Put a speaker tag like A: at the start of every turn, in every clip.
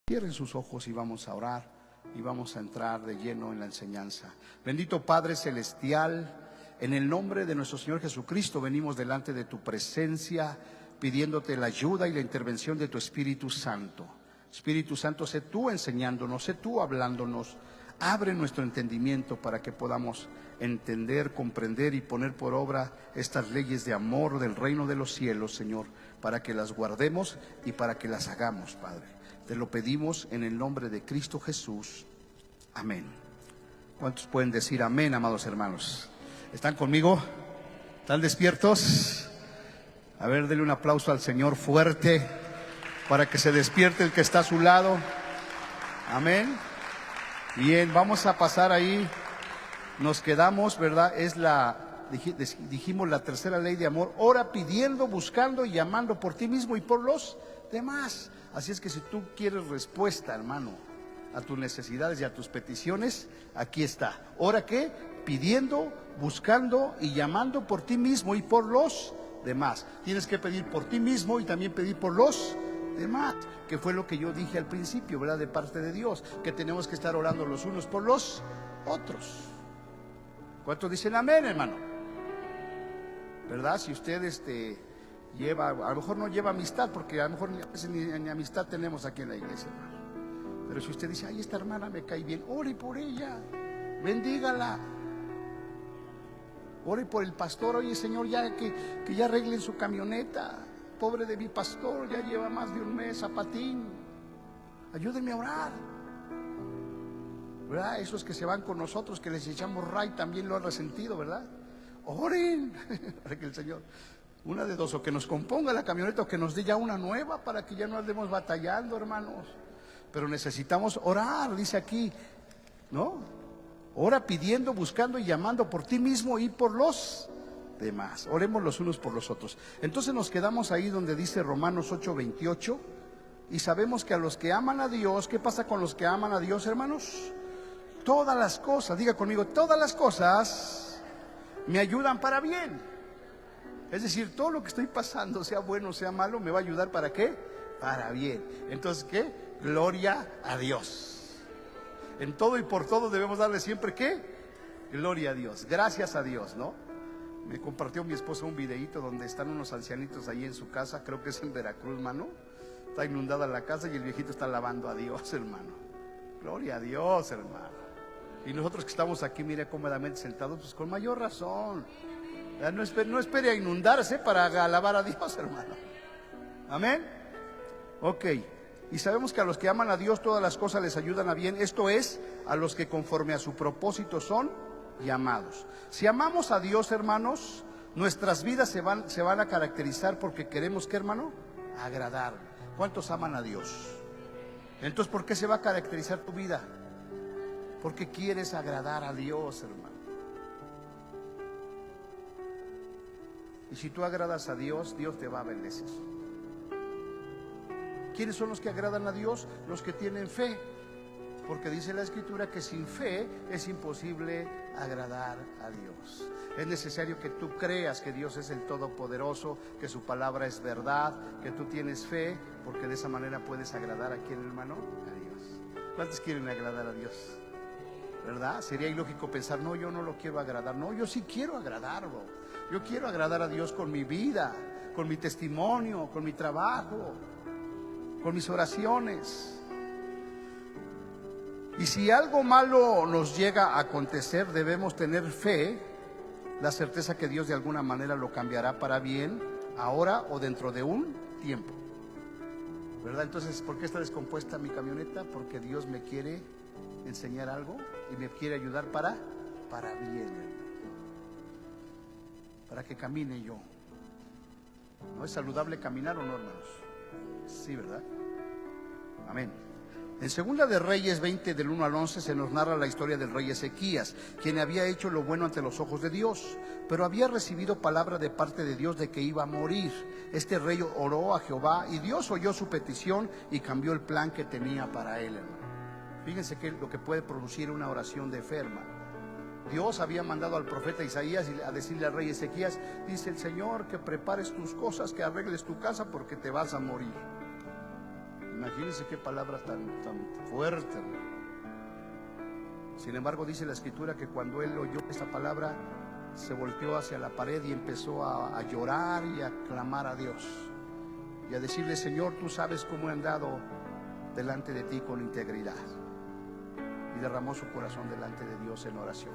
A: Cierren sus ojos y vamos a orar y vamos a entrar de lleno en la enseñanza. Bendito Padre Celestial, en el nombre de nuestro Señor Jesucristo venimos delante de tu presencia pidiéndote la ayuda y la intervención de tu Espíritu Santo. Espíritu Santo, sé tú enseñándonos, sé tú hablándonos. Abre nuestro entendimiento para que podamos entender, comprender y poner por obra estas leyes de amor del reino de los cielos, Señor, para que las guardemos y para que las hagamos, Padre. Te lo pedimos en el nombre de Cristo Jesús. Amén. ¿Cuántos pueden decir amén, amados hermanos? ¿Están conmigo? ¿Están despiertos? A ver, denle un aplauso al Señor fuerte para que se despierte el que está a su lado. Amén. Bien, vamos a pasar ahí. Nos quedamos, ¿verdad? Dijimos la tercera ley de amor. Ora pidiendo, buscando y llamando por ti mismo y por los demás. Así es que si tú quieres respuesta, hermano, a tus necesidades y a tus peticiones, aquí está. Ora, ¿qué? Pidiendo, buscando y llamando por ti mismo y por los demás. Tienes que pedir por ti mismo y también pedir por los demás, que fue lo que yo dije al principio, ¿verdad? De parte de Dios, que tenemos que estar orando los unos por los otros. ¿Cuántos dicen amén, hermano? ¿Verdad? Si usted lleva, a lo mejor no lleva amistad, porque a lo mejor ni amistad tenemos aquí en la iglesia, hermano. Pero si usted dice, ay, esta hermana me cae bien, ore por ella, bendígala. Ore por el pastor, oye Señor, ya que ya arreglen su camioneta. Pobre de mi pastor, ya lleva más de un mes a patín. Ayúdenme a orar. ¿Verdad? Esos que se van con nosotros, que les echamos ray, también lo han resentido, ¿verdad? Oren para que el Señor, una de dos, o que nos componga la camioneta o que nos dé ya una nueva para que ya no andemos batallando, hermanos. Pero necesitamos orar, dice aquí, ¿no? Ora pidiendo, buscando y llamando por ti mismo y por los demás. Oremos los unos por los otros. Entonces nos quedamos ahí donde dice Romanos 8:28 y sabemos que a los que aman a Dios, ¿qué pasa con los que aman a Dios, hermanos? Todas las cosas, diga conmigo, todas las cosas me ayudan para bien. Es decir, todo lo que estoy pasando, sea bueno o sea malo, me va a ayudar ¿para qué? Para bien. Entonces, ¿qué? Gloria a Dios. En todo y por todo debemos darle siempre ¿qué? Gloria a Dios, gracias a Dios, ¿no? Me compartió mi esposa un videíto donde están unos ancianitos ahí en su casa, creo que es en Veracruz, hermano. Está inundada la casa y el viejito está alabando a Dios, hermano. Gloria a Dios, hermano. Y nosotros que estamos aquí, mire, cómodamente sentados, pues con mayor razón. No espere a inundarse para alabar a Dios, hermano. Amén. Ok. Y sabemos que a los que aman a Dios todas las cosas les ayudan a bien. Esto es, a los que conforme a su propósito son llamados. Si amamos a Dios, hermanos, nuestras vidas se van a caracterizar porque queremos, ¿qué, hermano? Agradarle. ¿Cuántos aman a Dios? Entonces, ¿por qué se va a caracterizar tu vida? Porque quieres agradar a Dios, hermano. Y si tú agradas a Dios, Dios te va a bendecir. ¿Quiénes son los que agradan a Dios? Los que tienen fe. Porque dice la Escritura que sin fe es imposible agradar a Dios. Es necesario que tú creas que Dios es el Todopoderoso, que su palabra es verdad, que tú tienes fe, porque de esa manera puedes agradar a quién, hermano, a Dios. ¿Cuántos quieren agradar a Dios? ¿Verdad? Sería ilógico pensar, no, yo no lo quiero agradar. No, yo sí quiero agradarlo. Yo quiero agradar a Dios con mi vida, con mi testimonio, con mi trabajo, con mis oraciones. Y si algo malo nos llega a acontecer, debemos tener fe, la certeza que Dios de alguna manera lo cambiará para bien, ahora o dentro de un tiempo. ¿Verdad? Entonces, ¿por qué está descompuesta mi camioneta? Porque Dios me quiere enseñar algo y me quiere ayudar para bien, para que camine yo. ¿No es saludable caminar o no, hermanos? Sí, ¿verdad? Amén. En Segunda de Reyes 20 del 1 al 11 se nos narra la historia del rey Ezequías, quien había hecho lo bueno ante los ojos de Dios, pero había recibido palabra de parte de Dios de que iba a morir. Este rey oró a Jehová y Dios oyó su petición y cambió el plan que tenía para él, hermano. Fíjense que lo que puede producir una oración de fe, hermano. Dios había mandado al profeta Isaías a decirle al rey Ezequías, dice el Señor, que prepares tus cosas, que arregles tu casa porque te vas a morir. Imagínense qué palabra tan fuerte, hermano. Sin embargo, dice la Escritura que cuando él oyó esta palabra, se volteó hacia la pared y empezó a llorar y a clamar a Dios y a decirle: Señor, tú sabes cómo he andado delante de ti con integridad. Y derramó su corazón delante de Dios en oración.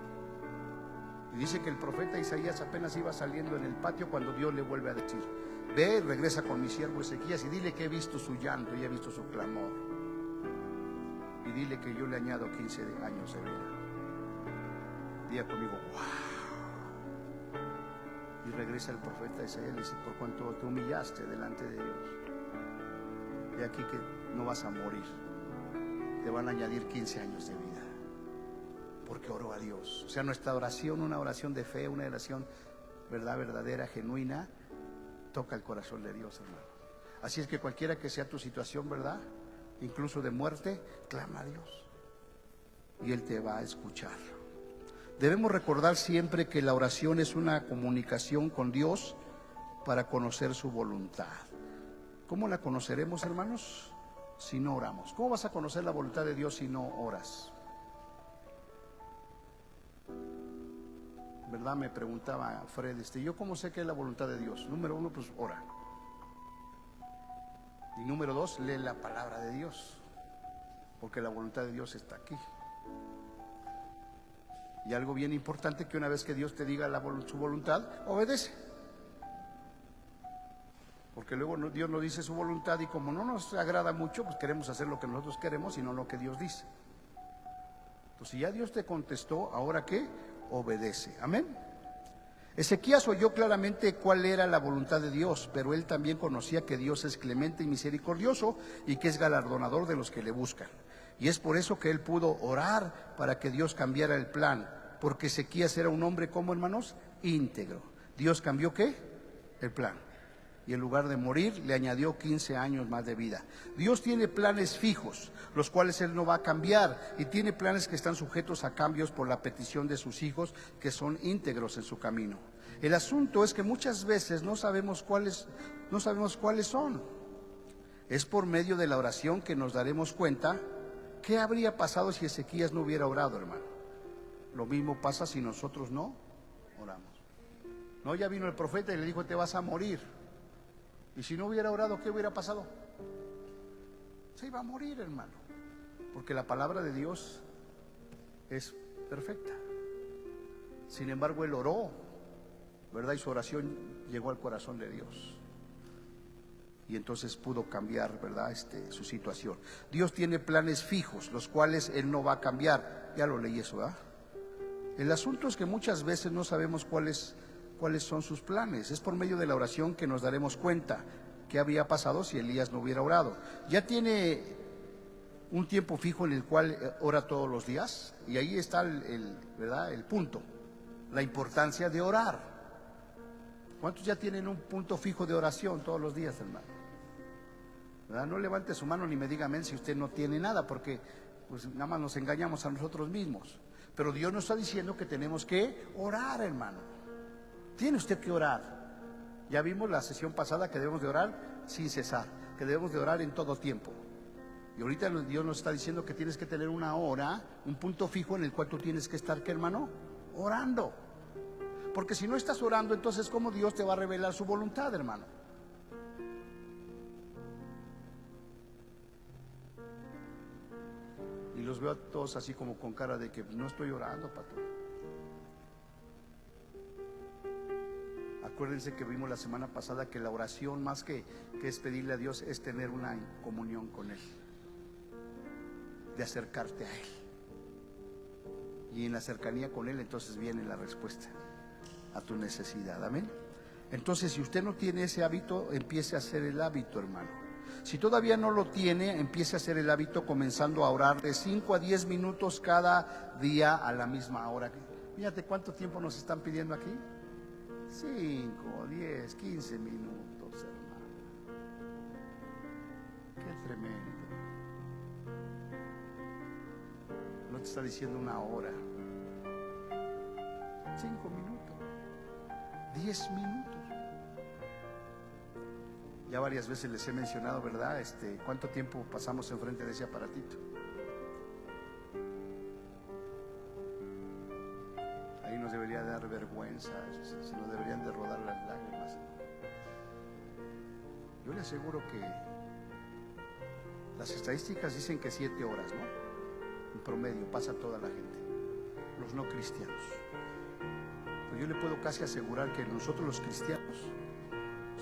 A: Y dice que el profeta Isaías apenas iba saliendo en el patio cuando Dios le vuelve a decir: ve, regresa con mi siervo Ezequías y dile que he visto su llanto y he visto su clamor, y dile que yo le añado 15 años de vida. Diga conmigo: wow. Y regresa el profeta Isaías y le dice: por cuanto te humillaste delante de Dios, he aquí que no vas a morir, te van a añadir 15 años de vida. Porque oró a Dios. O sea, nuestra oración, una oración de fe, una oración verdadera, genuina, toca el corazón de Dios, hermano. Así es que cualquiera que sea tu situación, ¿verdad?, incluso de muerte, clama a Dios y Él te va a escuchar. Debemos recordar siempre que la oración es una comunicación con Dios para conocer su voluntad. ¿Cómo la conoceremos, hermanos? Si no oramos. ¿Cómo vas a conocer la voluntad de Dios si no oras? ¿Verdad? Me preguntaba Fred, ¿yo cómo sé que es la voluntad de Dios? Número 1, pues ora. Y número 2, lee la palabra de Dios, porque la voluntad de Dios está aquí. Y algo bien importante, que una vez que Dios te diga su voluntad, obedece. Porque luego Dios nos dice su voluntad y como no nos agrada mucho, pues queremos hacer lo que nosotros queremos y no lo que Dios dice. Entonces, si ya Dios te contestó, ¿ahora qué? Obedece. Amén. Ezequías oyó claramente cuál era la voluntad de Dios, pero él también conocía que Dios es clemente y misericordioso y que es galardonador de los que le buscan. Y es por eso que él pudo orar para que Dios cambiara el plan, porque Ezequías era un hombre, ¿cómo, hermanos? Íntegro. Dios cambió ¿qué? El plan. Y en lugar de morir, le añadió 15 años más de vida. Dios tiene planes fijos, los cuales Él no va a cambiar, y tiene planes que están sujetos a cambios por la petición de sus hijos, que son íntegros en su camino. El asunto es que muchas veces no sabemos cuáles son. Es por medio de la oración que nos daremos cuenta qué habría pasado si Ezequías no hubiera orado, hermano. Lo mismo pasa si nosotros no oramos. No, ya vino el profeta y le dijo: te vas a morir. Y si no hubiera orado, ¿qué hubiera pasado? Se iba a morir, hermano. Porque la palabra de Dios es perfecta. Sin embargo, él oró, ¿verdad? Y su oración llegó al corazón de Dios. Y entonces pudo cambiar, ¿verdad?, su situación. Dios tiene planes fijos, los cuales Él no va a cambiar. Ya lo leí eso, ¿verdad? El asunto es que muchas veces no sabemos cuáles son sus planes. Es por medio de la oración que nos daremos cuenta qué habría pasado si Elías no hubiera orado. Ya tiene un tiempo fijo en el cual ora todos los días, y ahí está ¿verdad?, el punto, la importancia de orar. ¿Cuántos ya tienen un punto fijo de oración todos los días, hermano? ¿Verdad? No levante su mano ni me diga amén si usted no tiene nada, porque pues nada más nos engañamos a nosotros mismos. Pero Dios nos está diciendo que tenemos que orar, hermano. Tiene usted que orar. Ya vimos la sesión pasada que debemos de orar sin cesar, que debemos de orar en todo tiempo. Y ahorita Dios nos está diciendo que tienes que tener una hora, un punto fijo en el cual tú tienes que estar, ¿qué, hermano? Orando. Porque si no estás orando, entonces ¿cómo Dios te va a revelar su voluntad, hermano? Y los veo a todos así como con cara de que no estoy orando, pastor. Acuérdense que vimos la semana pasada que la oración, más que es pedirle a Dios, es tener una comunión con Él, de acercarte a Él. Y en la cercanía con Él entonces viene la respuesta a tu necesidad. Amén. Entonces, si usted no tiene ese hábito, empiece a hacer el hábito, hermano. Si todavía no lo tiene, empiece a hacer el hábito comenzando a orar de 5 a 10 minutos cada día a la misma hora. Fíjate cuánto tiempo nos están pidiendo aquí. 5, 10, 15 minutos, hermano. Qué tremendo. No te está diciendo una hora. 5 minutos, 10 minutos. Ya varias veces les he mencionado, ¿verdad? ¿Cuánto tiempo pasamos enfrente de ese aparatito? Ahí nos debería dar vergüenza, se nos deberían de rodar las lágrimas. Yo le aseguro que las estadísticas dicen que 7 horas, ¿no? En promedio pasa toda la gente, los no cristianos. Pues yo le puedo casi asegurar que nosotros los cristianos,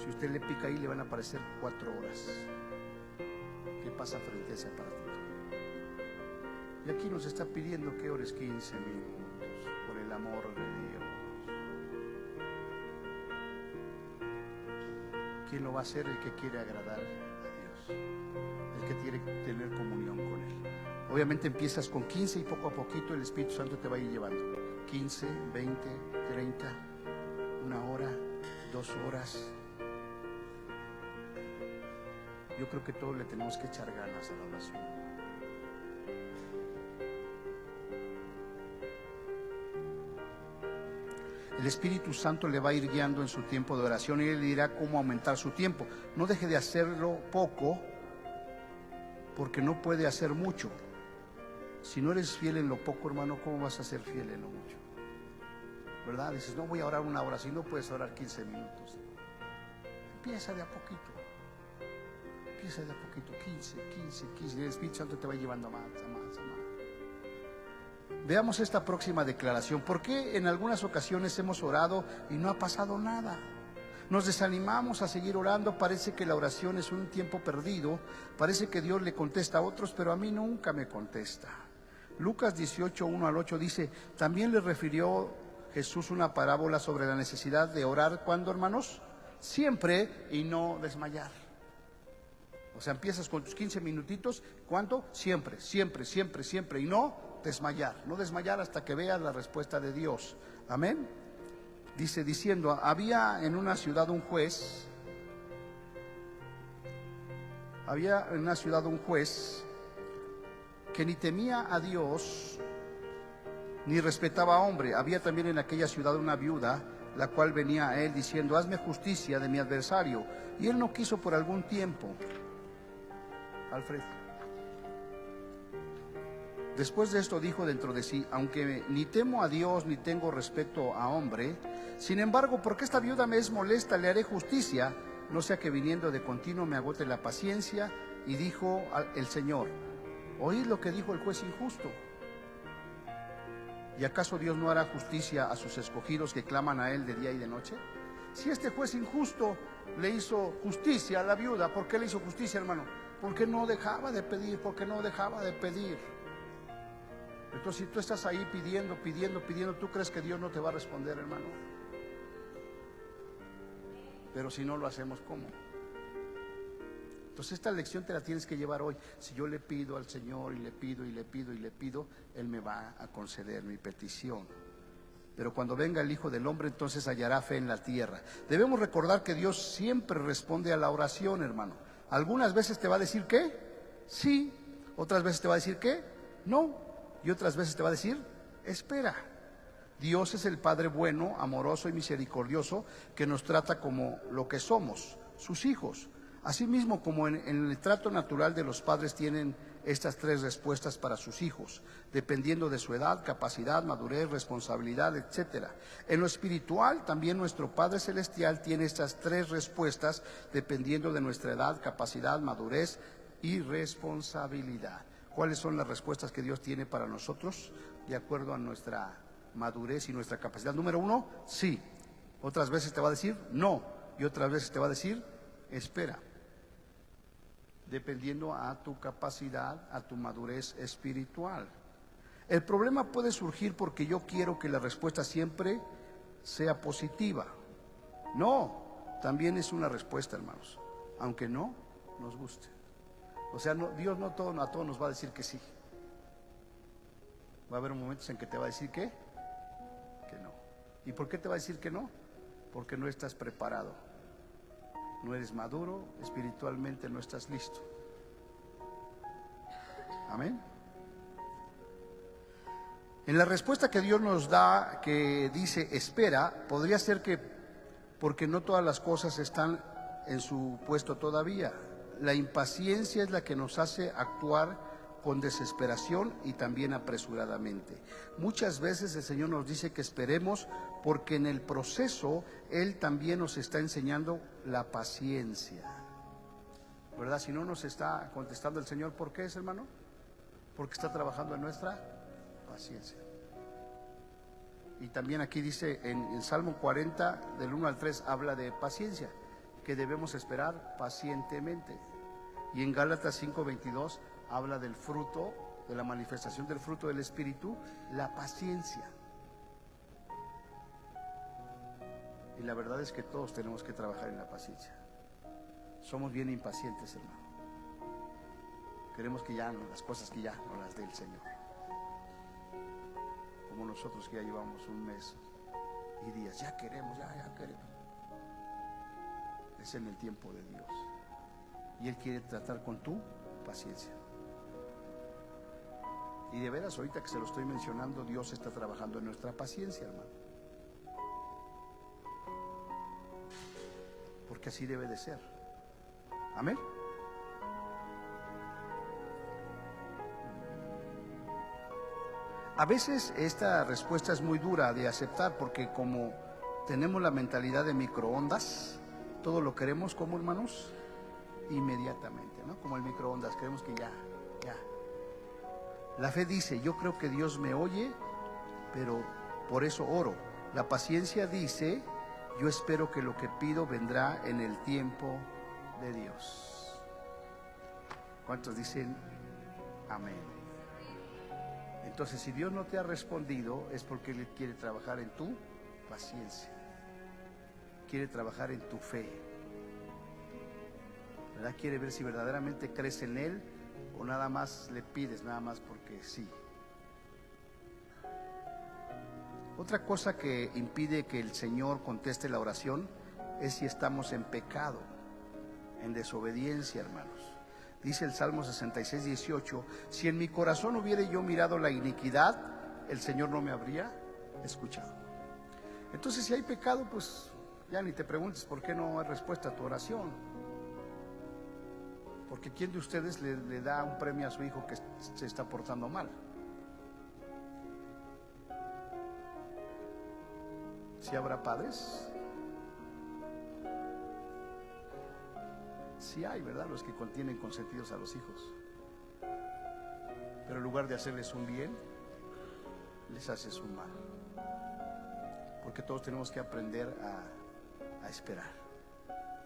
A: si usted le pica ahí, le van a aparecer 4 horas. ¿Qué pasa frente a ese aparatito? Y aquí nos está pidiendo que ores 15 minutos por el amor de Dios. ¿Quién lo va a hacer? El que quiere agradar a Dios, el que quiere tener comunión con Él. Obviamente empiezas con 15 y poco a poquito el Espíritu Santo te va a ir llevando. 15, 20, 30, 1 hora, 2 horas. Yo creo que todos le tenemos que echar ganas a la oración. El Espíritu Santo le va a ir guiando en su tiempo de oración y Él le dirá cómo aumentar su tiempo. No deje de hacerlo poco, porque no puede hacer mucho. Si no eres fiel en lo poco, hermano, ¿cómo vas a ser fiel en lo mucho? ¿Verdad? Dices, no voy a orar 1 hora, si no puedes orar 15 minutos. Empieza de a poquito. Empieza de a poquito, 15. Y el Espíritu Santo te va llevando a más. Veamos esta próxima declaración. ¿Por qué en algunas ocasiones hemos orado y no ha pasado nada? Nos desanimamos a seguir orando, parece que la oración es un tiempo perdido, parece que Dios le contesta a otros, pero a mí nunca me contesta. Lucas 18, 1 al 8 dice, también le refirió Jesús una parábola sobre la necesidad de orar, ¿cuándo, hermanos? Siempre, y no desmayar. O sea, empiezas con tus 15 minutitos, ¿cuánto? Siempre, y no desmayar hasta que veas la respuesta de Dios. Amén. Dice, diciendo, había en una ciudad un juez que ni temía a Dios ni respetaba a hombre. Había también en aquella ciudad una viuda, la cual venía a él diciendo, hazme justicia de mi adversario. Y él no quiso por algún tiempo. Alfred. Después de esto dijo dentro de sí, aunque ni temo a Dios ni tengo respeto a hombre, sin embargo, porque esta viuda me es molesta, le haré justicia, no sea que viniendo de continuo me agote la paciencia. Y dijo el Señor, oíd lo que dijo el juez injusto. ¿Y acaso Dios no hará justicia a sus escogidos que claman a Él de día y de noche? Si este juez injusto le hizo justicia a la viuda, ¿por qué le hizo justicia, hermano? Porque no dejaba de pedir, Entonces, si tú estás ahí pidiendo, ¿tú crees que Dios no te va a responder, hermano? Pero si no lo hacemos, ¿cómo? Entonces esta lección te la tienes que llevar hoy. Si yo le pido al Señor y le pido, Él me va a conceder mi petición. Pero cuando venga el Hijo del Hombre, entonces hallará fe en la tierra. Debemos recordar que Dios siempre responde a la oración, hermano. Algunas veces te va a decir ¿qué? Sí. Otras veces te va a decir ¿qué? No. Y otras veces te va a decir espera. Dios es el Padre bueno, amoroso y misericordioso, que nos trata como lo que somos, sus hijos. Asimismo, como en el trato natural de los padres tienen estas 3 respuestas para sus hijos, dependiendo de su edad, capacidad, madurez, responsabilidad, etcétera. En lo espiritual, también nuestro Padre Celestial tiene estas 3 respuestas, dependiendo de nuestra edad, capacidad, madurez y responsabilidad. ¿Cuáles son las respuestas que Dios tiene para nosotros? De acuerdo a nuestra madurez y nuestra capacidad. Número 1, sí. Otras veces te va a decir no. Y otras veces te va a decir espera. Dependiendo a tu capacidad, a tu madurez espiritual. El problema puede surgir porque yo quiero que la respuesta siempre sea positiva. No, también es una respuesta, hermanos, aunque no nos guste. O sea, Dios no a todos nos va a decir que sí. Va a haber momentos en que te va a decir que no. ¿Y por qué te va a decir que no? Porque no estás preparado. No eres maduro, espiritualmente no estás listo. Amén. En la respuesta que Dios nos da, que dice espera, podría ser que porque no todas las cosas están en su puesto todavía. La impaciencia es la que nos hace actuar con desesperación y también apresuradamente. Muchas veces el Señor nos dice que esperemos porque en el proceso Él también nos está enseñando la paciencia, ¿verdad? Si no nos está contestando el Señor, ¿por qué es, hermano? Porque está trabajando en nuestra paciencia. Y también aquí dice en Salmo 40 del 1 al 3 habla de paciencia, que debemos esperar pacientemente. Y en Gálatas 5:22 habla del fruto, de la manifestación del fruto del Espíritu, la paciencia. Y la verdad es que todos tenemos que trabajar en la paciencia. Somos bien impacientes, hermano. Queremos que ya las cosas que ya no las dé el Señor. Como nosotros que ya llevamos un mes y días, ya queremos. Es en el tiempo de Dios. Y Él quiere tratar con tu paciencia. Y de veras, ahorita que se lo estoy mencionando, Dios está trabajando en nuestra paciencia, hermano. Porque así debe de ser. Amén. A veces esta respuesta es muy dura de aceptar, porque como tenemos la mentalidad de microondas, todo lo queremos como, hermanos, inmediatamente, ¿no? Como el microondas, queremos que ya. La fe dice, yo creo que Dios me oye, pero por eso oro. La paciencia dice, yo espero que lo que pido vendrá en el tiempo de Dios. ¿Cuántos dicen amén? Entonces, si Dios no te ha respondido, es porque Él quiere trabajar en tu paciencia, quiere trabajar en tu fe, ¿verdad? Quiere ver si verdaderamente crees en Él o nada más le pides, nada más porque sí. Otra cosa que impide que el Señor conteste la oración es si estamos en pecado, en desobediencia, hermanos. Dice el Salmo 66:18, si en mi corazón hubiera yo mirado la iniquidad, el Señor no me habría escuchado. Entonces, si hay pecado, pues ya ni te preguntes por qué no hay respuesta a tu oración. Porque ¿quién de ustedes le da un premio a su hijo que se está portando mal? ¿Sí habrá padres? Sí hay, ¿verdad? Los que contienen consentidos a los hijos. Pero en lugar de hacerles un bien, les haces un mal. Porque todos tenemos que aprender a esperar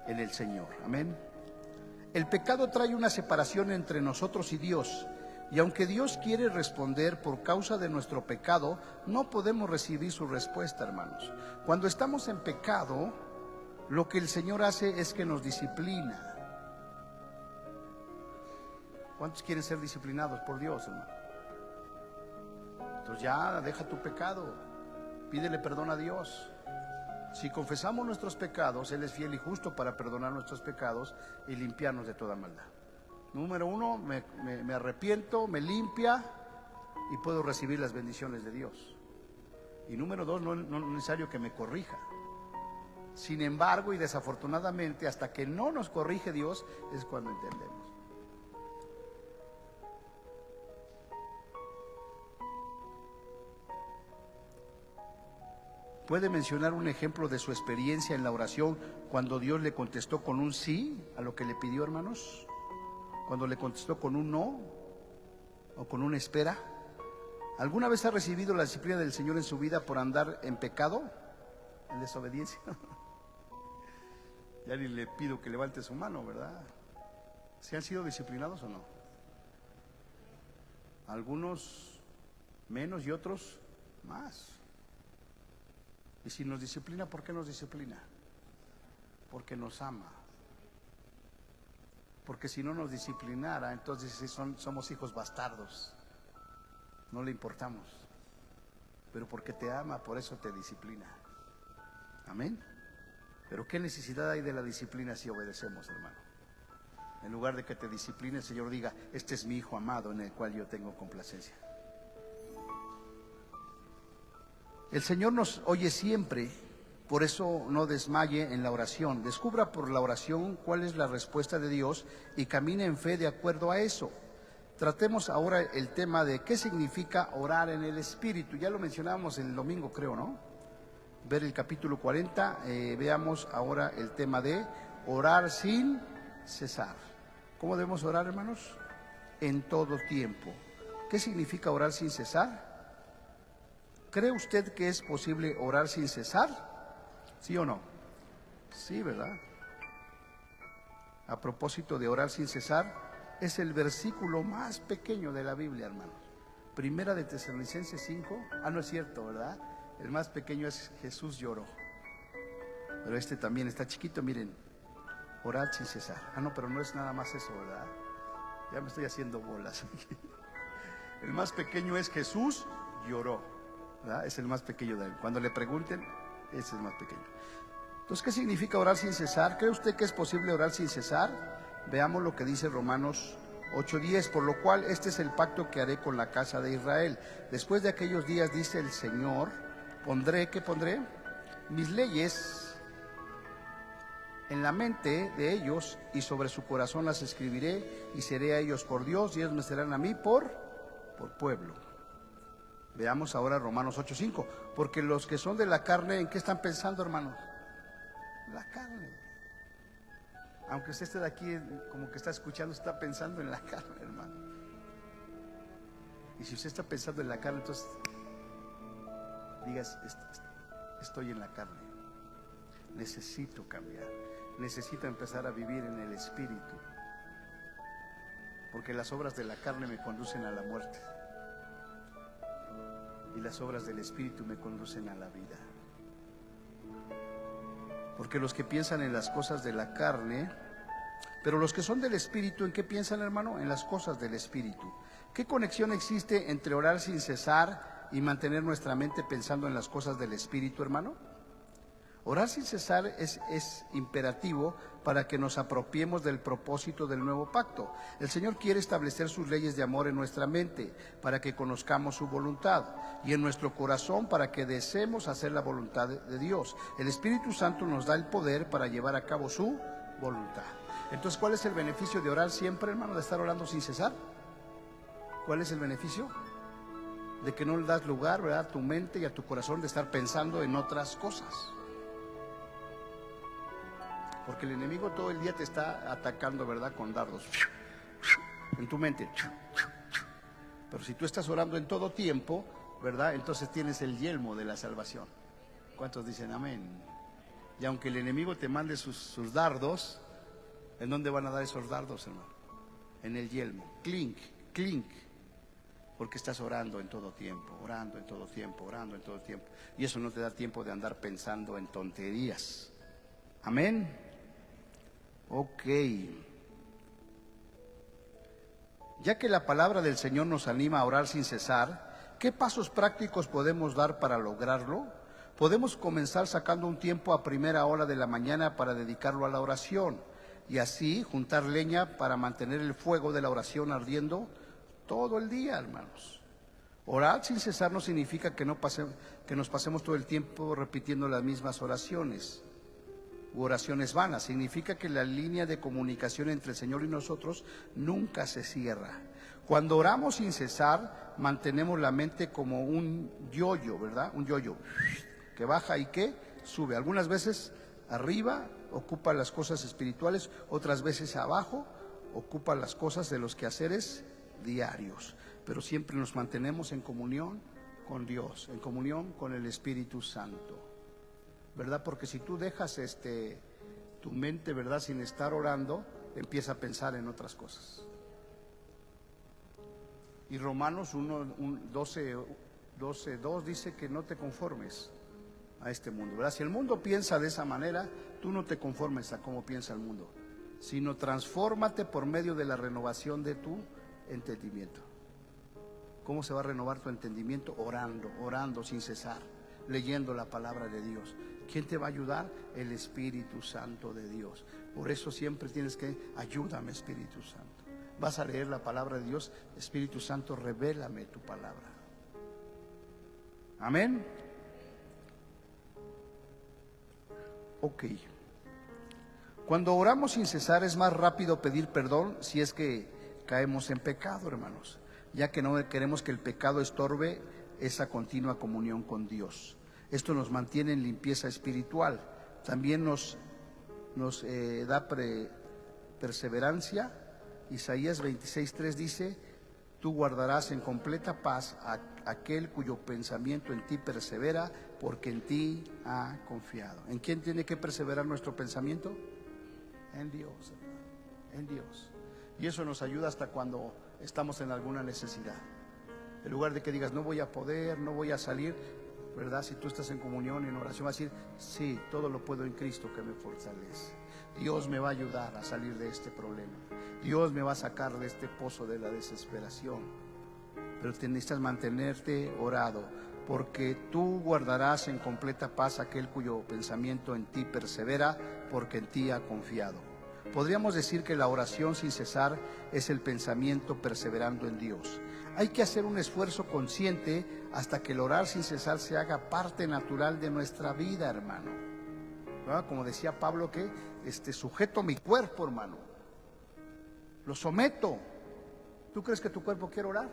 A: en el Señor. Amén. El pecado trae una separación entre nosotros y Dios. Y aunque Dios quiere responder por causa de nuestro pecado, no podemos recibir su respuesta, hermanos. Cuando estamos en pecado, lo que el Señor hace es que nos disciplina. ¿Cuántos quieren ser disciplinados por Dios, hermano? Entonces ya deja tu pecado, pídele perdón a Dios. Si confesamos nuestros pecados, Él es fiel y justo para perdonar nuestros pecados y limpiarnos de toda maldad. Número 1, me arrepiento, me limpia y puedo recibir las bendiciones de Dios. Y número 2, no es necesario que me corrija. Sin embargo, y desafortunadamente, hasta que no nos corrige Dios, es cuando entendemos. ¿Puede mencionar un ejemplo de su experiencia en la oración cuando Dios le contestó con un sí a lo que le pidió, hermanos? Cuando le contestó con un no o con una espera. ¿Alguna vez ha recibido la disciplina del Señor en su vida por andar en pecado, en desobediencia? Ya ni le pido que levante su mano, ¿verdad? ¿Se han sido disciplinados o no? Algunos menos y otros más. Y si nos disciplina, ¿por qué nos disciplina? Porque nos ama. Porque si no nos disciplinara, entonces somos hijos bastardos. No le importamos. Pero porque te ama, por eso te disciplina. Amén. Pero ¿qué necesidad hay de la disciplina si obedecemos, hermano? En lugar de que te discipline, el Señor diga, este es mi hijo amado en el cual yo tengo complacencia. El Señor nos oye siempre, Por eso no desmaye en la oración. Descubra por la oración cuál es la respuesta de Dios y camine en fe de acuerdo a eso. Tratemos ahora el tema de qué significa orar en el Espíritu. Ya lo mencionábamos el domingo, creo, ¿no? Ver el capítulo 40, veamos ahora el tema de orar sin cesar. ¿Cómo debemos orar, hermanos? En todo tiempo. ¿Qué significa orar sin cesar? ¿Cree usted que es posible orar sin cesar? ¿Sí o no? Sí, ¿verdad? A propósito de orar sin cesar, es el versículo más pequeño de la Biblia, hermanos. Primera de Tesalonicenses 5. No es cierto, ¿verdad? El más pequeño es Jesús lloró. Pero este también está chiquito, miren. Orar sin cesar. No, pero no es nada más eso, ¿verdad? Ya me estoy haciendo bolas. El más pequeño es Jesús lloró, ¿verdad? Es el más pequeño de él. Cuando le pregunten, ese es el más pequeño. Entonces, ¿qué significa orar sin cesar? ¿Cree usted que es posible orar sin cesar? Veamos lo que dice Romanos 8:10. Por lo cual este es el pacto que haré con la casa de Israel. Después de aquellos días, dice el Señor, ¿qué pondré? Mis leyes en la mente de ellos y sobre su corazón las escribiré y seré a ellos por Dios y ellos me serán a mí por pueblo. Veamos ahora Romanos 8:5. Porque los que son de la carne, ¿en qué están pensando, hermanos? La carne. Aunque usted esté de aquí como que está escuchando, está pensando en la carne, hermano. Y si usted está pensando en la carne, entonces digas, estoy en la carne. Necesito cambiar. Necesito empezar a vivir en el Espíritu. Porque las obras de la carne me conducen a la muerte. Y las obras del Espíritu me conducen a la vida. Porque los que piensan en las cosas de la carne, pero los que son del Espíritu, ¿en qué piensan, hermano? En las cosas del Espíritu. ¿Qué conexión existe entre orar sin cesar y mantener nuestra mente pensando en las cosas del Espíritu, hermano? Orar sin cesar es imperativo para que nos apropiemos del propósito del nuevo pacto. El Señor quiere establecer sus leyes de amor en nuestra mente para que conozcamos su voluntad y en nuestro corazón para que deseemos hacer la voluntad de Dios. El Espíritu Santo nos da el poder para llevar a cabo su voluntad. Entonces, ¿cuál es el beneficio de orar siempre, hermano, de estar orando sin cesar? ¿Cuál es el beneficio? De que no le das lugar, ¿verdad?, a tu mente y a tu corazón de estar pensando en otras cosas. Porque el enemigo todo el día te está atacando, ¿verdad?, con dardos en tu mente. Pero si tú estás orando en todo tiempo, ¿verdad?, entonces tienes el yelmo de la salvación. ¿Cuántos dicen amén? Y aunque el enemigo te mande sus dardos, ¿en dónde van a dar esos dardos, hermano? En el yelmo. Clink, clink. Porque estás orando en todo tiempo, orando en todo tiempo, orando en todo tiempo. Y eso no te da tiempo de andar pensando en tonterías. Amén. Ok. Ya que la palabra del Señor nos anima a orar sin cesar, ¿qué pasos prácticos podemos dar para lograrlo? Podemos comenzar sacando un tiempo a primera hora de la mañana para dedicarlo a la oración y así juntar leña para mantener el fuego de la oración ardiendo todo el día, hermanos. Orar sin cesar no significa que nos pasemos todo el tiempo repitiendo las mismas oraciones u oraciones vanas. Significa que la línea de comunicación entre el Señor y nosotros nunca se cierra. Cuando oramos sin cesar, mantenemos la mente como un yoyo, ¿verdad? Un yoyo que baja y que sube. Algunas veces arriba ocupa las cosas espirituales, otras veces abajo ocupa las cosas de los quehaceres diarios. Pero siempre nos mantenemos en comunión con Dios, en comunión con el Espíritu Santo, ¿verdad? Porque si tú dejas tu mente, ¿verdad?, sin estar orando, empieza a pensar en otras cosas. Y Romanos 12:2 dice que no te conformes a este mundo, ¿verdad? Si el mundo piensa de esa manera, tú no te conformes a cómo piensa el mundo, sino transfórmate por medio de la renovación de tu entendimiento. ¿Cómo se va a renovar tu entendimiento? Orando sin cesar, leyendo la palabra de Dios. ¿Quién te va a ayudar? El Espíritu Santo de Dios. Por eso siempre tienes que, ayúdame, Espíritu Santo. Vas a leer la palabra de Dios, Espíritu Santo, revélame tu palabra. Amén. Ok. Cuando oramos sin cesar es más rápido pedir perdón si es que caemos en pecado, hermanos, ya que no queremos que el pecado estorbe esa continua comunión con Dios. Esto nos mantiene en limpieza espiritual. También nos da perseverancia. Isaías 26:3 dice: tú guardarás en completa paz a aquel cuyo pensamiento en ti persevera, porque en ti ha confiado. ¿En quién tiene que perseverar nuestro pensamiento? En Dios, hermano, en Dios. Y eso nos ayuda hasta cuando estamos en alguna necesidad. En lugar de que digas, no voy a poder, no voy a salir, ¿verdad? Si tú estás en comunión y en oración, vas a decir, sí, todo lo puedo en Cristo que me fortalece. Dios me va a ayudar a salir de este problema. Dios me va a sacar de este pozo de la desesperación. Pero te necesitas mantenerte orado, porque tú guardarás en completa paz aquel cuyo pensamiento en ti persevera, porque en ti ha confiado. Podríamos decir que la oración sin cesar es el pensamiento perseverando en Dios. Hay que hacer un esfuerzo consciente hasta que el orar sin cesar se haga parte natural de nuestra vida, hermano. ¿Verdad? Como decía Pablo, que sujeto mi cuerpo, hermano, lo someto. ¿Tú crees que tu cuerpo quiere orar?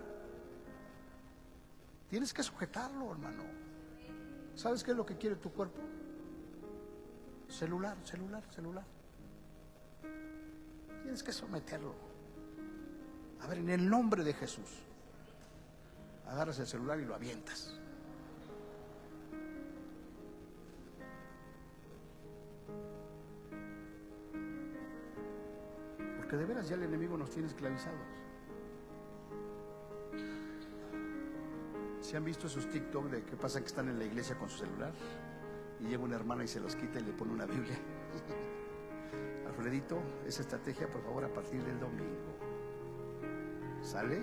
A: Tienes que sujetarlo, hermano. ¿Sabes qué es lo que quiere tu cuerpo? Celular. Tienes que someterlo. A ver, en el nombre de Jesús, agarras el celular y lo avientas. Porque de veras ya el enemigo nos tiene esclavizados. ¿Se han visto esos TikTok de qué pasa que están en la iglesia con su celular y llega una hermana y se los quita y le pone una Biblia? Alfredito, esa estrategia por favor a partir del domingo. Sale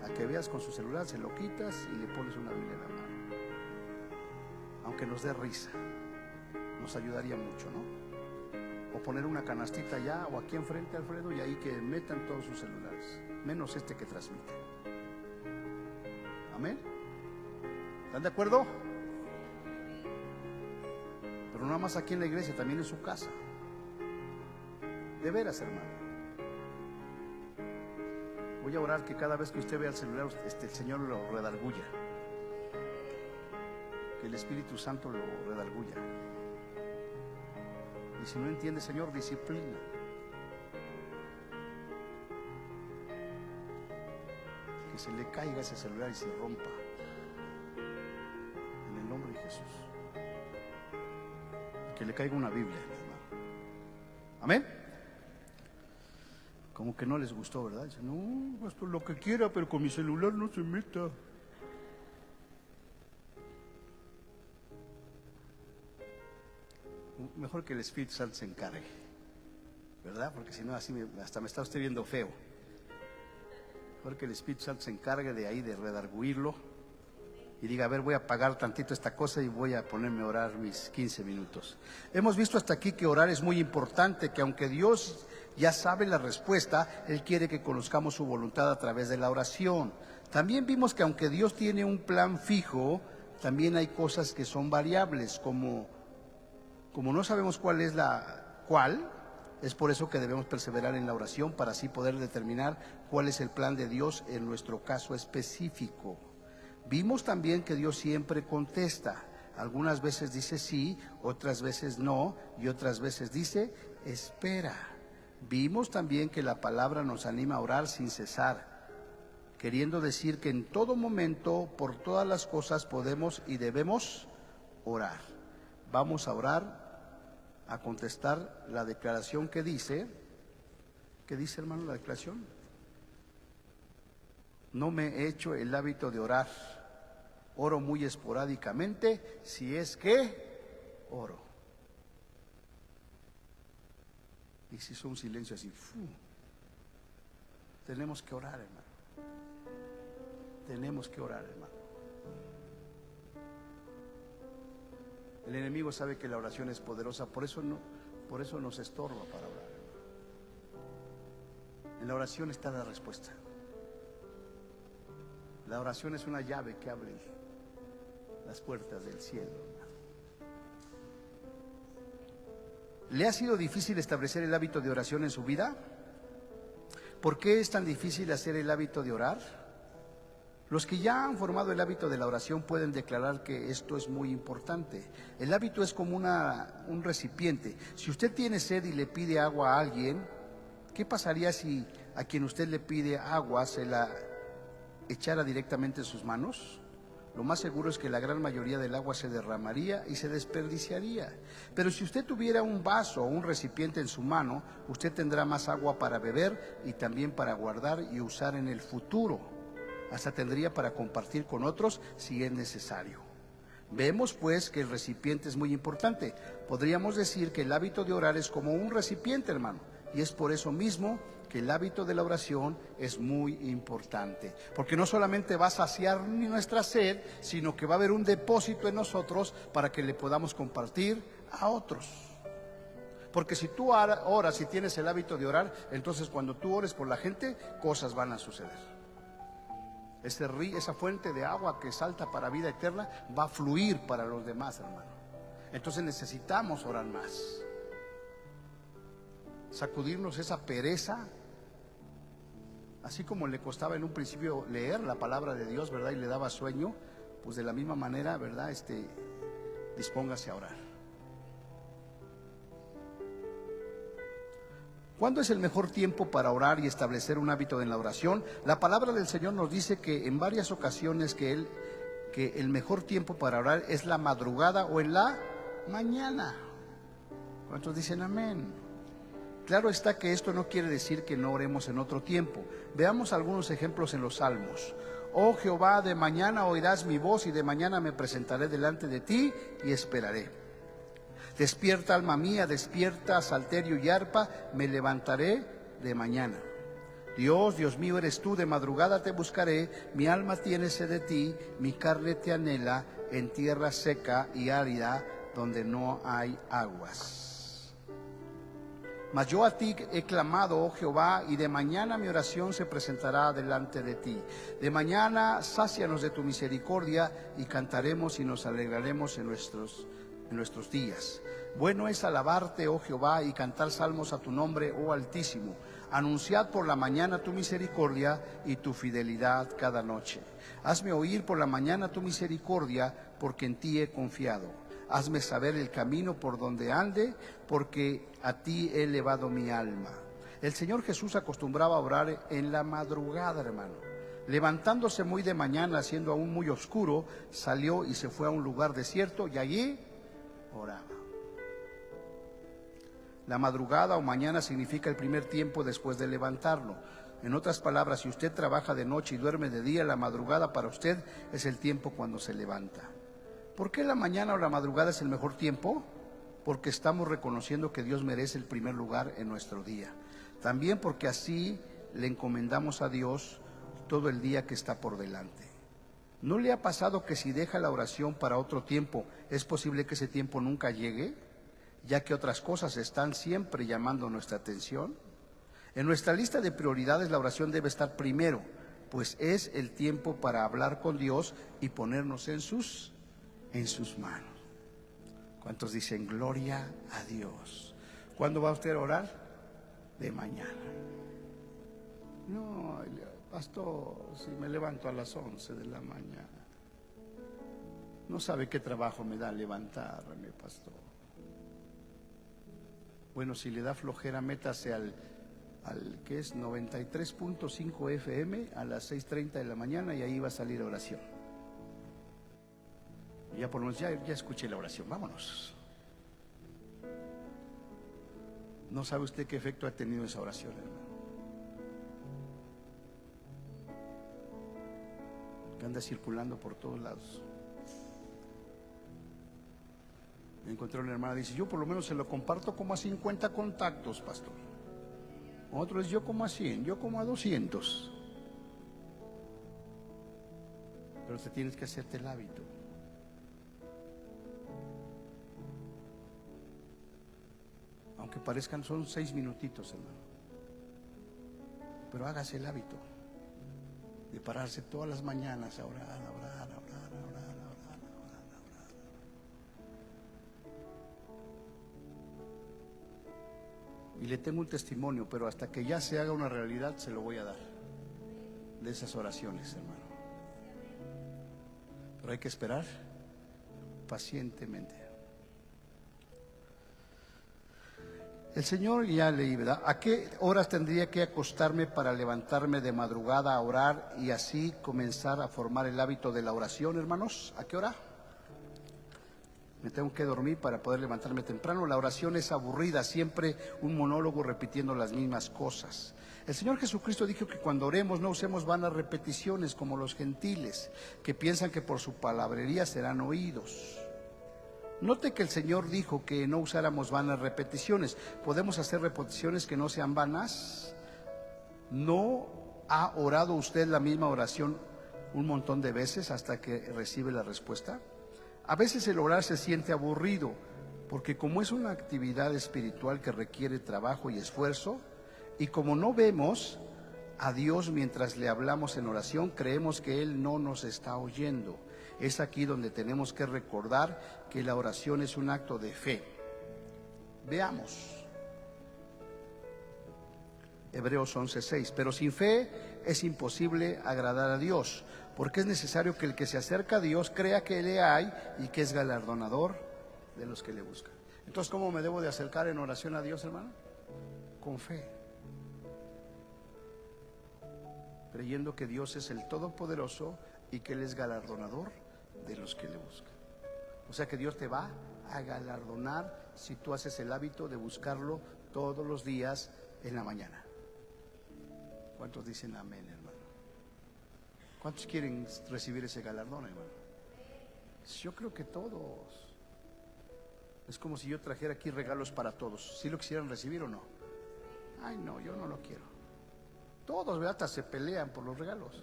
A: a que veas con su celular, se lo quitas y le pones una Biblia en la mano. Aunque nos dé risa, nos ayudaría mucho, ¿no? O poner una canastita allá o aquí enfrente, Alfredo, y ahí que metan todos sus celulares, menos este que transmite. Amén. ¿Están de acuerdo? Pero no más aquí en la iglesia, también en su casa. De veras, hermano. Voy a orar que cada vez que usted vea el celular, el Señor lo redarguya. Que el Espíritu Santo lo redarguya. Y si no entiende, Señor, disciplina. Que se le caiga ese celular y se rompa. En el nombre de Jesús. Que le caiga una Biblia, hermano. Amén. Como que no les gustó, ¿verdad? Dicen, no, esto es lo que quiera, pero con mi celular no se meta. Mejor que el Espíritu Santo se encargue, ¿verdad? Porque si no, así hasta me está usted viendo feo. Mejor que el Espíritu Santo se encargue de ahí, de redarguirlo y diga, a ver, voy a apagar tantito esta cosa y voy a ponerme a orar mis 15 minutos. Hemos visto hasta aquí que orar es muy importante, que aunque Dios ya sabe la respuesta, Él quiere que conozcamos su voluntad a través de la oración. También vimos que aunque Dios tiene un plan fijo, también hay cosas que son variables, como no sabemos cuál, es por eso que debemos perseverar en la oración para así poder determinar cuál es el plan de Dios en nuestro caso específico. Vimos también que Dios siempre contesta. Algunas veces dice sí, otras veces no, y otras veces dice espera. Vimos también que la palabra nos anima a orar sin cesar, queriendo decir que en todo momento, por todas las cosas, podemos y debemos orar. Vamos a orar, a contestar la declaración que dice, ¿qué dice, hermano, la declaración? No me he hecho el hábito de orar, oro muy esporádicamente, si es que oro. Y se hizo un silencio así. Tenemos que orar, hermano. Tenemos que orar, hermano. El enemigo sabe que la oración es poderosa, por eso nos estorba para orar. En la oración está la respuesta. La oración es una llave que abre las puertas del cielo. ¿Le ha sido difícil establecer el hábito de oración en su vida? ¿Por qué es tan difícil hacer el hábito de orar? Los que ya han formado el hábito de la oración pueden declarar que esto es muy importante. El hábito es como un recipiente. Si usted tiene sed y le pide agua a alguien, ¿qué pasaría si a quien usted le pide agua se la echara directamente en sus manos? Lo más seguro es que la gran mayoría del agua se derramaría y se desperdiciaría. Pero si usted tuviera un vaso o un recipiente en su mano, usted tendrá más agua para beber y también para guardar y usar en el futuro. Hasta tendría para compartir con otros si es necesario. Vemos pues que el recipiente es muy importante. Podríamos decir que el hábito de orar es como un recipiente, hermano, y es por eso mismo que el hábito de la oración es muy importante, porque no solamente va a saciar nuestra sed, sino que va a haber un depósito en nosotros para que le podamos compartir a otros. Porque si tú oras y tienes el hábito de orar, entonces cuando tú ores por la gente, cosas van a suceder. Esa fuente de agua que salta para vida eterna va a fluir para los demás, hermano. Entonces necesitamos orar más, sacudirnos esa pereza, así como le costaba en un principio leer la palabra de Dios, ¿verdad? Y le daba sueño, pues de la misma manera, ¿verdad? Dispóngase a orar. ¿Cuándo es el mejor tiempo para orar y establecer un hábito en la oración? La palabra del Señor nos dice que en varias ocasiones que el mejor tiempo para orar es la madrugada o en la mañana. ¿Cuántos dicen amén? Claro está que esto no quiere decir que no oremos en otro tiempo. Veamos algunos ejemplos en los Salmos. Oh Jehová, de mañana oirás mi voz y de mañana me presentaré delante de ti y esperaré. Despierta, alma mía, despierta, salterio y arpa, me levantaré de mañana. Dios, Dios mío eres tú, de madrugada te buscaré, mi alma tiene sed de ti, mi carne te anhela en tierra seca y árida, donde no hay aguas. Mas yo a ti he clamado, oh Jehová, y de mañana mi oración se presentará delante de ti. De mañana sácianos de tu misericordia y cantaremos y nos alegraremos en nuestros días. Bueno es alabarte, oh Jehová, y cantar salmos a tu nombre, oh Altísimo. Anunciad por la mañana tu misericordia y tu fidelidad cada noche. Hazme oír por la mañana tu misericordia, porque en ti he confiado. Hazme saber el camino por donde ande, porque a ti he elevado mi alma. El Señor Jesús acostumbraba a orar en la madrugada, hermano. Levantándose muy de mañana, siendo aún muy oscuro, salió y se fue a un lugar desierto y allí oraba. La madrugada o mañana significa el primer tiempo después de levantarlo. En otras palabras, si usted trabaja de noche y duerme de día, la madrugada para usted es el tiempo cuando se levanta. ¿Por qué la mañana o la madrugada es el mejor tiempo? Porque estamos reconociendo que Dios merece el primer lugar en nuestro día. También porque así le encomendamos a Dios todo el día que está por delante. ¿No le ha pasado que si deja la oración para otro tiempo, es posible que ese tiempo nunca llegue, ya que otras cosas están siempre llamando nuestra atención? En nuestra lista de prioridades la oración debe estar primero, pues es el tiempo para hablar con Dios y ponernos en sus manos. ¿Cuántos dicen gloria a Dios? ¿Cuándo va usted a orar? De mañana. No, pastor, si me levanto a las 11 de la mañana. No sabe qué trabajo me da levantarme, pastor. Bueno, si le da flojera, métase al que es 93.5 FM a las 6:30 de la mañana y ahí va a salir oración. Y ya por lo menos ya escuché la oración, vámonos. No sabe usted qué efecto ha tenido esa oración, hermano. Que anda circulando por todos lados. Me encontré una hermana, dice, yo por lo menos se lo comparto como a 50 contactos, pastor. Otro es yo como a 100, yo como a 200. Pero te tienes que hacerte el hábito. Aunque parezcan, son 6 minutitos, hermano. Pero hágase el hábito de pararse todas las mañanas a orar, a orar, a orar, a orar, a orar, a orar, a orar. Y le tengo un testimonio, pero hasta que ya se haga una realidad se lo voy a dar, de esas oraciones, hermano. Pero hay que esperar pacientemente. El Señor ya leí, ¿verdad? ¿A qué horas tendría que acostarme para levantarme de madrugada a orar y así comenzar a formar el hábito de la oración, hermanos? ¿A qué hora? Me tengo que dormir para poder levantarme temprano. La oración es aburrida, siempre un monólogo repitiendo las mismas cosas. El Señor Jesucristo dijo que cuando oremos no usemos vanas repeticiones como los gentiles, que piensan que por su palabrería serán oídos. Note que el Señor dijo que no usáramos vanas repeticiones. ¿Podemos hacer repeticiones que no sean vanas? ¿No ha orado usted la misma oración un montón de veces hasta que recibe la respuesta? A veces el orar se siente aburrido, porque como es una actividad espiritual que requiere trabajo y esfuerzo, y como no vemos a Dios mientras le hablamos en oración, creemos que Él no nos está oyendo. Es aquí donde tenemos que recordar que la oración es un acto de fe. Veamos. Hebreos 11:6. Pero sin fe es imposible agradar a Dios, porque es necesario que el que se acerca a Dios crea que le hay y que es galardonador de los que le buscan. Entonces, ¿cómo me debo de acercar en oración a Dios, hermano? Con fe, creyendo que Dios es el Todopoderoso y que Él es galardonador de los que le buscan. O sea que Dios te va a galardonar si tú haces el hábito de buscarlo todos los días en la mañana. ¿Cuántos dicen amén, hermano? ¿Cuántos quieren recibir ese galardón, hermano? Yo creo que todos. Es como si yo trajera aquí regalos para todos. ¿Sí lo quisieran recibir o no? Ay, no, yo no lo quiero. Todos, ¿verdad? Hasta se pelean por los regalos.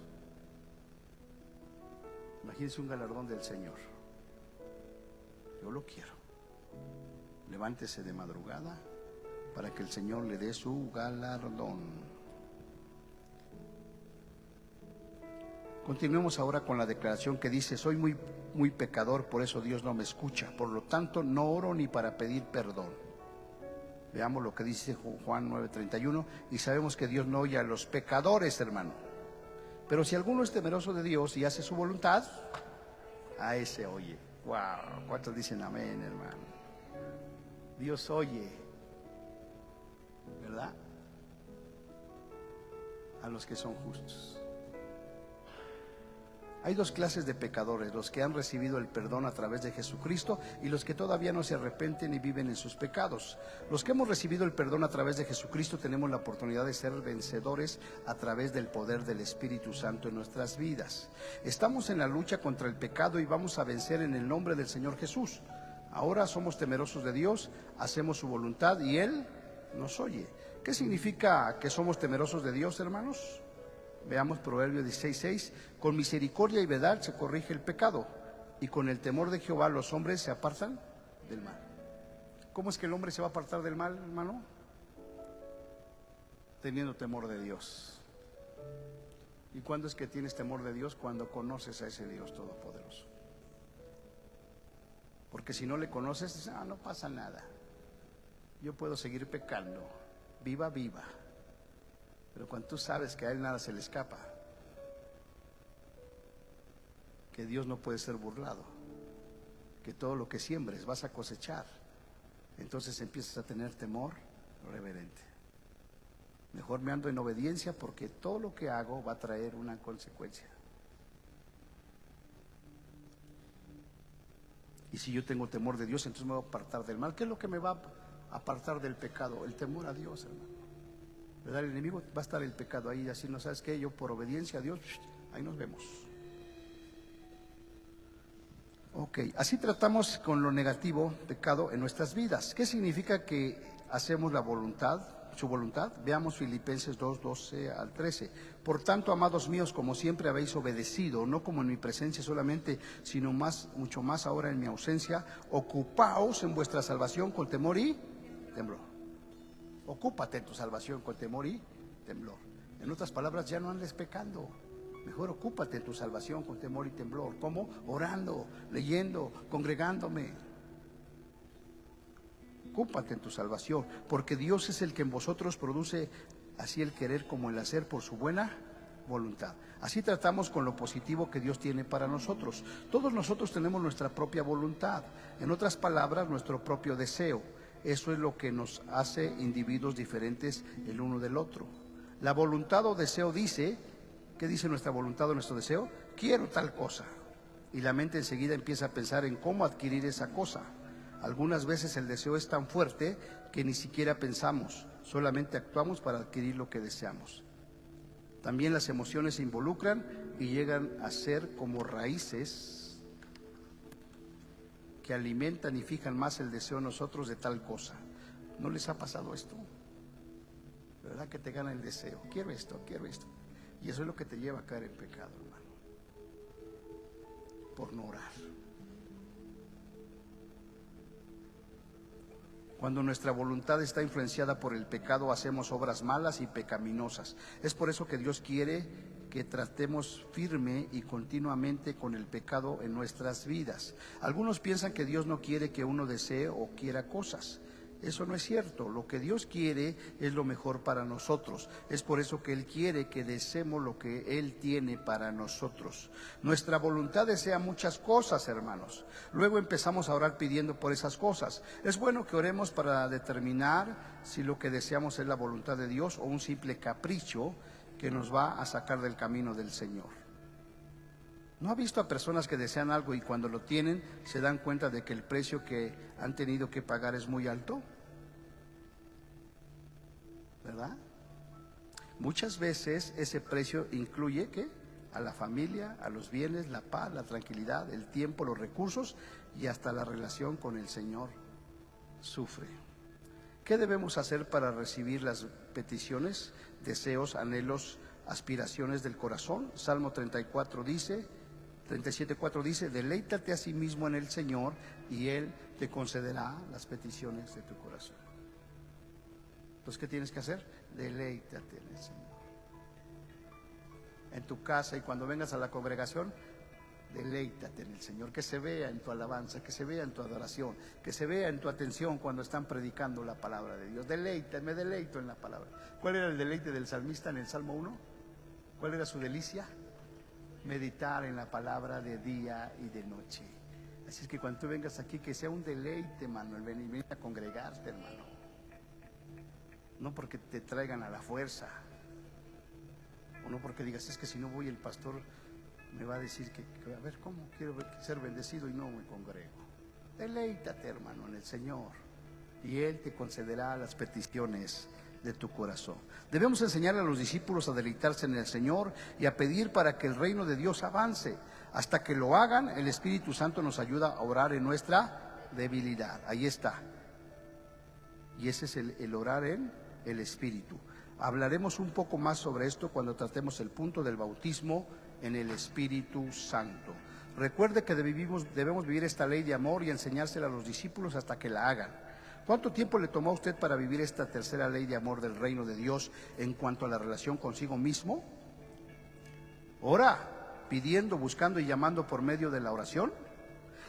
A: Imagínense un galardón del Señor. Yo lo quiero. Levántese de madrugada para que el Señor le dé su galardón. Continuemos ahora con la declaración que dice: soy muy pecador, por eso Dios no me escucha. Por lo tanto, no oro ni para pedir perdón. Veamos lo que dice Juan 9:31. Y sabemos que Dios no oye a los pecadores, hermano. Pero si alguno es temeroso de Dios y hace su voluntad, a ese oye. Wow, ¿cuántos dicen amén, hermano? Dios oye, ¿verdad? A los que son justos. Hay dos clases de pecadores: los que han recibido el perdón a través de Jesucristo y los que todavía no se arrepienten y viven en sus pecados. Los que hemos recibido el perdón a través de Jesucristo tenemos la oportunidad de ser vencedores a través del poder del Espíritu Santo en nuestras vidas. Estamos en la lucha contra el pecado y vamos a vencer en el nombre del Señor Jesús. Ahora somos temerosos de Dios, hacemos su voluntad y Él nos oye. ¿Qué significa que somos temerosos de Dios, hermanos? Veamos Proverbios 16:6. Con misericordia y verdad se corrige el pecado, y con el temor de Jehová los hombres se apartan del mal. ¿Cómo es que el hombre se va a apartar del mal, hermano? Teniendo temor de Dios. ¿Y cuándo es que tienes temor de Dios? Cuando conoces a ese Dios todopoderoso. Porque si no le conoces, dices: no pasa nada, yo puedo seguir pecando, viva. Pero cuando tú sabes que a Él nada se le escapa, que Dios no puede ser burlado, que todo lo que siembres vas a cosechar, entonces empiezas a tener temor reverente. Mejor me ando en obediencia, porque todo lo que hago va a traer una consecuencia. Y si yo tengo temor de Dios, entonces me voy a apartar del mal. ¿Qué es lo que me va a apartar del pecado? El temor a Dios, hermano. ¿Verdad? El enemigo va a estar el pecado ahí, así: no sabes qué, yo por obediencia a Dios, ahí nos vemos. Ok, así tratamos con lo negativo, pecado, en nuestras vidas. ¿Qué significa que hacemos la voluntad, su voluntad? Veamos Filipenses 2:12-13. Por tanto, amados míos, como siempre habéis obedecido, no como en mi presencia solamente, sino mucho más ahora en mi ausencia, ocupaos en vuestra salvación con temor y temblor. Ocúpate en tu salvación con temor y temblor. En otras palabras, ya no andes pecando. Mejor ocúpate en tu salvación con temor y temblor. ¿Cómo? Orando, leyendo, congregándome. Ocúpate en tu salvación, porque Dios es el que en vosotros produce así el querer como el hacer por su buena voluntad. Así tratamos con lo positivo que Dios tiene para nosotros. Todos nosotros tenemos nuestra propia voluntad, en otras palabras, nuestro propio deseo. Eso es lo que nos hace individuos diferentes el uno del otro. La voluntad o deseo dice, ¿qué dice nuestra voluntad o nuestro deseo? Quiero tal cosa. Y la mente enseguida empieza a pensar en cómo adquirir esa cosa. Algunas veces el deseo es tan fuerte que ni siquiera pensamos, solamente actuamos para adquirir lo que deseamos. También las emociones se involucran y llegan a ser como raíces que alimentan y fijan más el deseo en nosotros de tal cosa. ¿No les ha pasado esto? ¿Verdad que te gana el deseo? Quiero esto, quiero esto. Y eso es lo que te lleva a caer en pecado, hermano, por no orar. Cuando nuestra voluntad está influenciada por el pecado, hacemos obras malas y pecaminosas. Es por eso que Dios quiere que tratemos firme y continuamente con el pecado en nuestras vidas. Algunos piensan que Dios no quiere que uno desee o quiera cosas. Eso no es cierto. Lo que Dios quiere es lo mejor para nosotros. Es por eso que Él quiere que deseemos lo que Él tiene para nosotros. Nuestra voluntad desea muchas cosas, hermanos. Luego empezamos a orar pidiendo por esas cosas. Es bueno que oremos para determinar si lo que deseamos es la voluntad de Dios o un simple capricho que nos va a sacar del camino del Señor. ¿No ha visto a personas que desean algo y cuando lo tienen se dan cuenta de que el precio que han tenido que pagar es muy alto? ¿Verdad? Muchas veces ese precio incluye ¿qué? A la familia, a los bienes, la paz, la tranquilidad, el tiempo, los recursos y hasta la relación con el Señor sufre. ¿Qué debemos hacer para recibir las peticiones, deseos, anhelos, aspiraciones del corazón? Salmo 37:4 dice, deleítate a sí mismo en el Señor y Él te concederá las peticiones de tu corazón. Entonces, ¿qué tienes que hacer? Deleítate en el Señor. En tu casa y cuando vengas a la congregación, deleítate en el Señor, que se vea en tu alabanza, que se vea en tu adoración, que se vea en tu atención cuando están predicando la palabra de Dios. Deleítate, me deleito en la palabra. ¿Cuál era el deleite del salmista en el Salmo 1? ¿Cuál era su delicia? Meditar en la palabra de día y de noche. Así es que cuando tú vengas aquí, que sea un deleite, hermano, el venir a congregarte, hermano. No porque te traigan a la fuerza, o no porque digas, es que si no voy el pastor me va a decir que a ver, ¿cómo quiero ser bendecido y no me congrego? Deleítate, hermano, en el Señor y Él te concederá las peticiones de tu corazón. Debemos enseñar a los discípulos a deleitarse en el Señor y a pedir para que el reino de Dios avance. Hasta que lo hagan, el Espíritu Santo nos ayuda a orar en nuestra debilidad. Ahí está. Y ese es el orar en el Espíritu. Hablaremos un poco más sobre esto cuando tratemos el punto del bautismo en el Espíritu Santo. Recuerde que debemos vivir esta ley de amor y enseñársela a los discípulos hasta que la hagan. ¿Cuánto tiempo le tomó a usted para vivir esta tercera ley de amor del reino de Dios en cuanto a la relación consigo mismo? Ora, pidiendo, buscando y llamando por medio de la oración.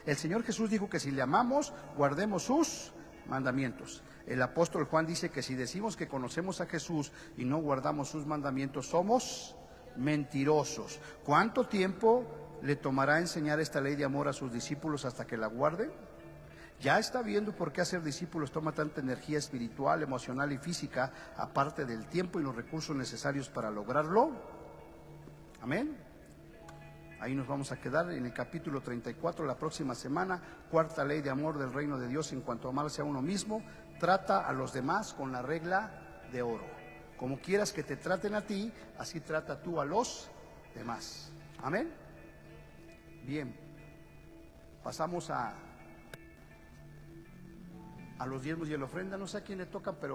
A: El Señor Jesús dijo que si le amamos, guardemos sus mandamientos. El apóstol Juan dice que si decimos que conocemos a Jesús y no guardamos sus mandamientos, somos mentirosos. ¿Cuánto tiempo le tomará enseñar esta ley de amor a sus discípulos hasta que la guarden? ¿Ya está viendo por qué hacer discípulos toma tanta energía espiritual, emocional y física, aparte del tiempo y los recursos necesarios para lograrlo? Amén. Ahí nos vamos a quedar en el capítulo 34 la próxima semana. Cuarta ley de amor del reino de Dios en cuanto a amarse a uno mismo. Trata a los demás con la regla de oro. Como quieras que te traten a ti, así trata tú a los demás. Amén. Bien. Pasamos a los diezmos y a la ofrenda. No sé a quién le toca, pero